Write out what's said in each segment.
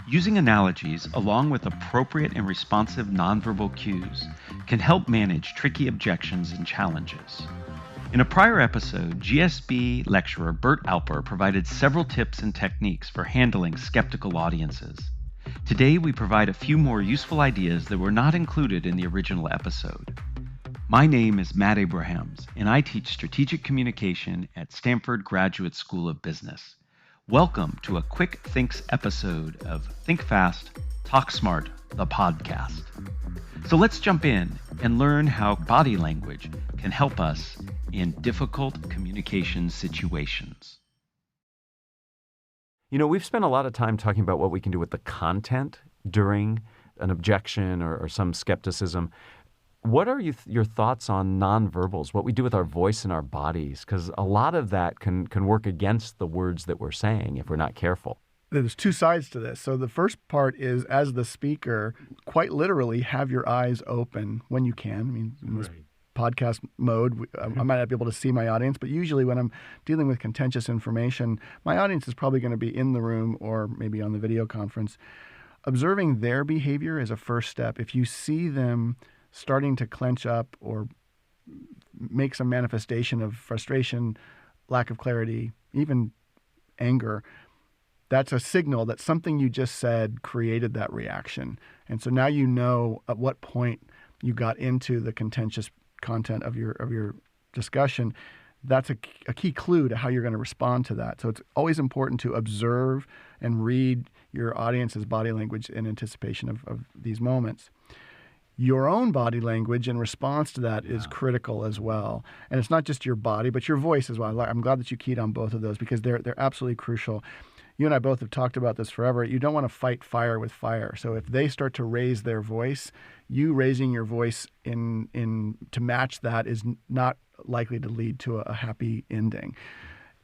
Using analogies along with appropriate and responsive nonverbal cues can help manage tricky objections and challenges. In a prior episode, GSB lecturer Burt Alper provided several tips and techniques for handling skeptical audiences. Today, we provide a few more useful ideas that were not included in the original episode. My name is Matt Abrahams, and I teach strategic communication at Stanford Graduate School of Business. Welcome to a quick Thinks episode of Think Fast, Talk Smart, the podcast. So let's jump in and learn how body language can help us in difficult communication situations. You know, we've spent a lot of time talking about what we can do with the content during an objection or some skepticism. What are your thoughts on nonverbals, what we do with our voice and our bodies? Because a lot of that can work against the words that we're saying if we're not careful. There's two sides to this. So the first part is, as the speaker, quite literally have your eyes open when you can. I mean, in this podcast mode, I might not be able to see my audience, but usually when I'm dealing with contentious information, my audience is probably going to be in the room or maybe on the video conference. Observing their behavior is a first step. If you see them starting to clench up or make some manifestation of frustration, lack of clarity, even anger, that's a signal that something you just said created that reaction. And so now you know at what point you got into the contentious content of your discussion. That's a key clue to how you're going to respond to that. So it's always important to observe and read your audience's body language in anticipation of these moments. Your own body language in response to that is critical as well. And it's not just your body, but your voice as well. I'm glad that you keyed on both of those because they're absolutely crucial. You and I both have talked about this forever. You don't want to fight fire with fire. So if they start to raise their voice, you raising your voice in to match that is not likely to lead to a happy ending.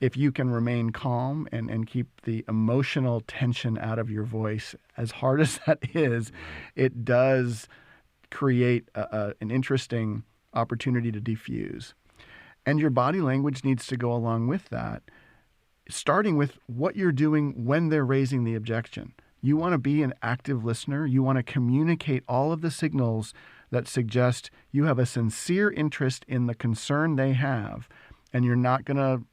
If you can remain calm and keep the emotional tension out of your voice, as hard as that is, it does create an interesting opportunity to diffuse. And your body language needs to go along with that, starting with what you're doing when they're raising the objection. You want to be an active listener. You want to communicate all of the signals that suggest you have a sincere interest in the concern they have, and you're not going to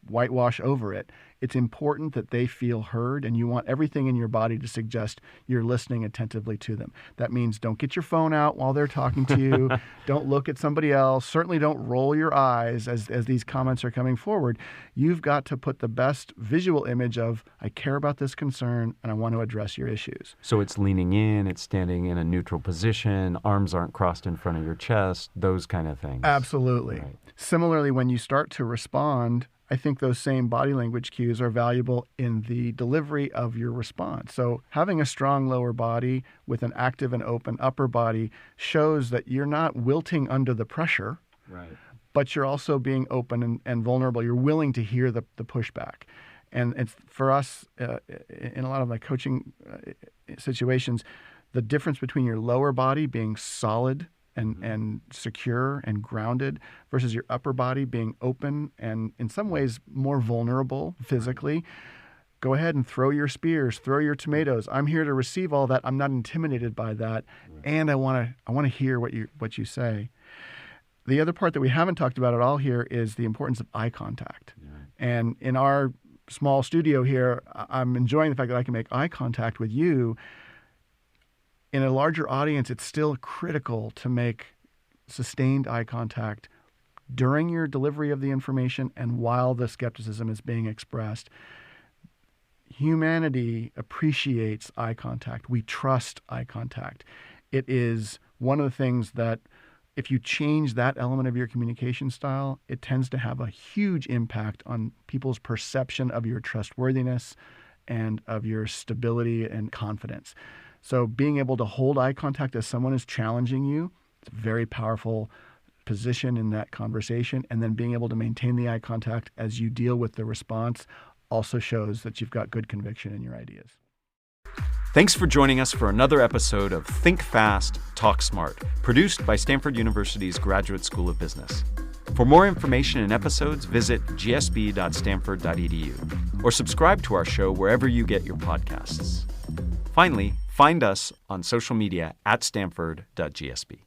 whitewash over it. It's important that they feel heard, and you want everything in your body to suggest you're listening attentively to them. That means don't get your phone out while they're talking to you. Don't look at somebody else. Certainly don't roll your eyes as these comments are coming forward. You've got to put the best visual image of, I care about this concern, and I want to address your issues. So it's leaning in, it's standing in a neutral position, arms aren't crossed in front of your chest, those kind of things. Absolutely. Right. Similarly, when you start to respond, I think those same body language cues are valuable in the delivery of your response. So having a strong lower body with an active and open upper body shows that you're not wilting under the pressure, but you're also being open and vulnerable. You're willing to hear the pushback. And it's, for us, in a lot of my coaching situations, the difference between your lower body being solid and secure and grounded versus your upper body being open and in some ways more vulnerable physically. Go ahead and throw your spears, throw your tomatoes. I'm here to receive all that. I'm not intimidated by that. And I want to hear what you say. The other part that we haven't talked about at all here is the importance of eye contact. And in our small studio here, I'm enjoying the fact that I can make eye contact with you. In a larger audience, it's still critical to make sustained eye contact during your delivery of the information and while the skepticism is being expressed. Humanity appreciates eye contact. We trust eye contact. It is one of the things that if you change that element of your communication style, it tends to have a huge impact on people's perception of your trustworthiness and of your stability and confidence. So being able to hold eye contact as someone is challenging you, it's a very powerful position in that conversation. And then being able to maintain the eye contact as you deal with the response also shows that you've got good conviction in your ideas. Thanks for joining us for another episode of Think Fast, Talk Smart, produced by Stanford University's Graduate School of Business. For more information and episodes, visit gsb.stanford.edu or subscribe to our show wherever you get your podcasts. Finally, find us on social media at stanford.gsb.